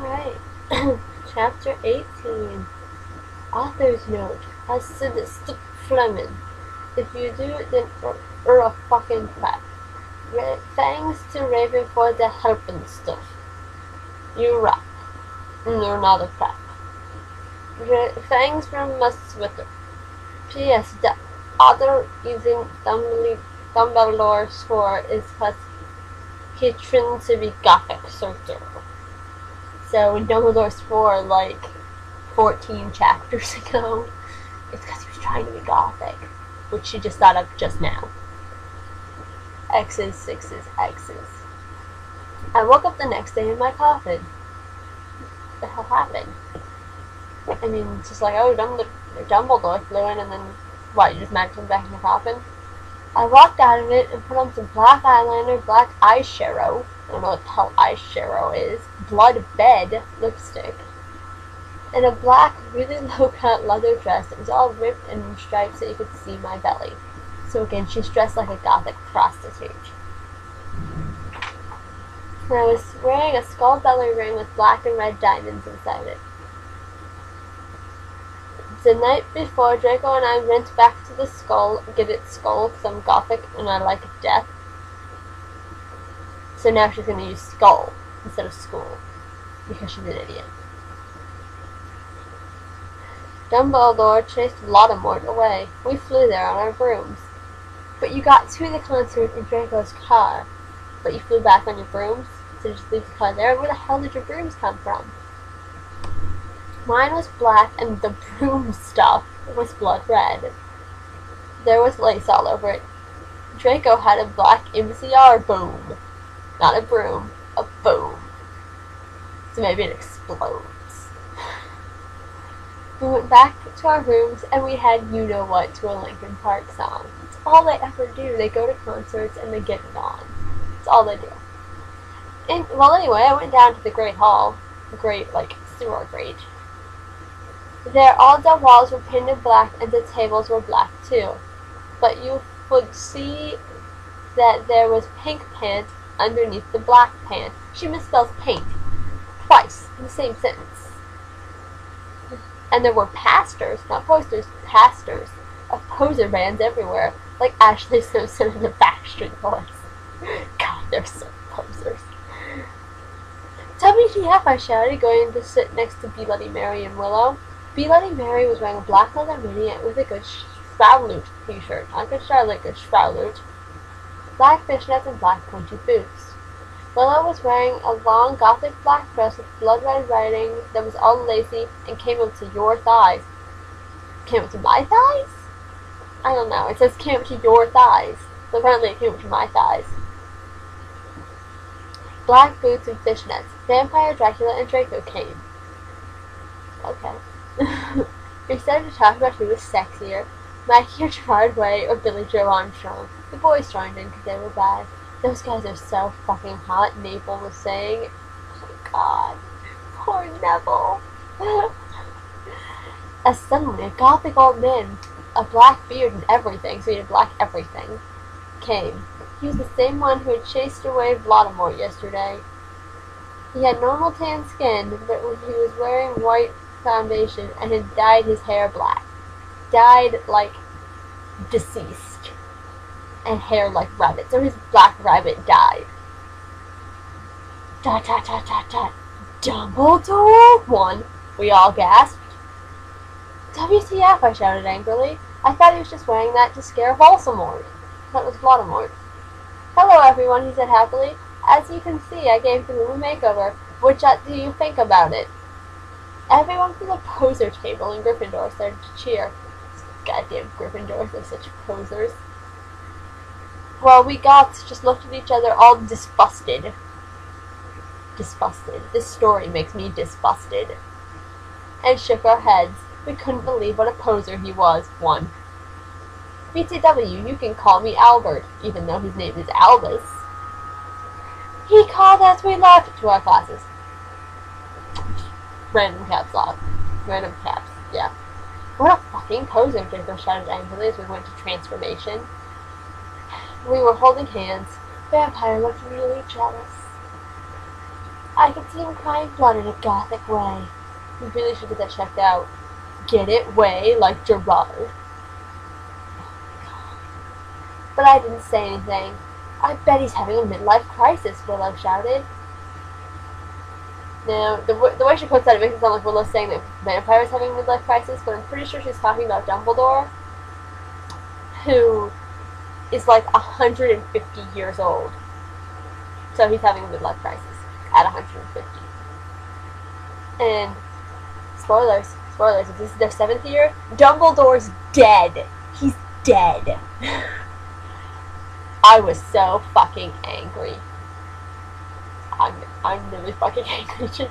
Alright, chapter 18. Author's note. As sadistic Fleming. If you do, then you're a fucking crap. Thanks to Raven for the helping stuff. You rock. You're not a crap. Thanks from my Twitter. P.S. The other reason Dumbledore swore is because he trained to be Gothic soldier. So Dumbledore swore like 14 chapters ago. It's because he was trying to be Gothic, which she just thought of just now. X's, sixes, X's. I woke up the next day in my coffin. What the hell happened? I mean, it's just like, oh, Dumbledore flew in and then, what, you just magically back in the coffin? I walked out of it and put on some black eyeliner, black eyeshadow. I don't know what the hell eyeshadow is. Blood bed lipstick. And a black, really low-cut leather dress that was all ripped and in stripes so you could see my belly. So again, she's dressed like a Gothic prostitute. And I was wearing a skull belly ring with black and red diamonds inside it. The night before, Draco and I went back to the skull, give it skull, because I'm Gothic and I like death. So now she's going to use skull instead of school, because she's an idiot. Dumbledore chased Voldemort away. We flew there on our brooms. But you got to the concert in Draco's car. But you flew back on your brooms? So just leave the car there? Where the hell did your brooms come from? Mine was black and the broom stuff was blood red. There was lace all over it. Draco had a black MCR boom. Not a broom, a boom. So maybe it explodes. We went back to our rooms and we had You Know What to a Linkin Park song. It's all they ever do. They go to concerts and they get it on. It's all they do. And, well, anyway, I went down to the Great Hall. The Great, like, sewer grate. There, all the walls were painted black and the tables were black too. But you would see that there was pink paint underneath the black paint. She misspells paint twice in the same sentence. And there were pastors, not posters, pastors of poser bands everywhere, like Ashley Simpson and the Backstreet Boys. God, they're so posers. WTF, I shouted, going to sit next to Bloody Mary and Willow. Bloody Mary was wearing a black leather mini with a good Shroud t-shirt. Not good Charlotte, good Shroud. Black fishnets and black pointy boots. Willow was wearing a long Gothic black dress with blood red writing that was all lacy and came up to your thighs. Came up to my thighs? I don't know. It says came up to your thighs. So apparently it came up to my thighs. Black boots and fishnets. Vampire, Dracula, and Draco came. Okay. We started to talk about who was sexier, Mikey or Gerard Way or Billy Joe Armstrong. The boys joined in because they were bad. Those guys are so fucking hot, Maple was saying. Oh my god. Poor Neville. As suddenly a Gothic old man, a black beard and everything, so he had black everything, came. He was the same one who had chased away Voldemort yesterday. He had normal tan skin, but he was wearing white foundation and had dyed his hair black. Dyed like deceased. And hair like rabbit. So his black rabbit died. Dot dot dot dot dot. Dumbledore? One. We all gasped. WTF, I shouted angrily. I thought he was just wearing that to scare Voldemort. That was Voldemort. Hello everyone, he said happily. As you can see, I gave the room a makeover. What do you think about it? Everyone from the poser table in Gryffindor started to cheer. Goddamn Gryffindors, they're such posers. Well, we Goths just looked at each other all disgusted. Disgusted. This story makes me disgusted. And shook our heads. We couldn't believe what a poser he was. One. BTW, you can call me Albert, even though his name is Albus. He called us, we laughed to our classes. Random caps lock. Random caps, yeah. What a fucking poser, Draco shouted angrily as we went to transformation. We were holding hands. Vampire looked really jealous. I can see him crying blood in a gothic way. You really should get that checked out. Get it? Way like Gerard. But I didn't say anything. I bet he's having a midlife crisis, Willow shouted. Now, the way she puts that, it makes it sound like Willow's saying that Vampire's having a midlife crisis, but I'm pretty sure she's talking about Dumbledore, who is like 150 years old. So he's having a midlife crisis at 150. And spoilers, if this is their 7th year, Dumbledore's dead. He's dead. I was so fucking angry. I'm really fucking angry.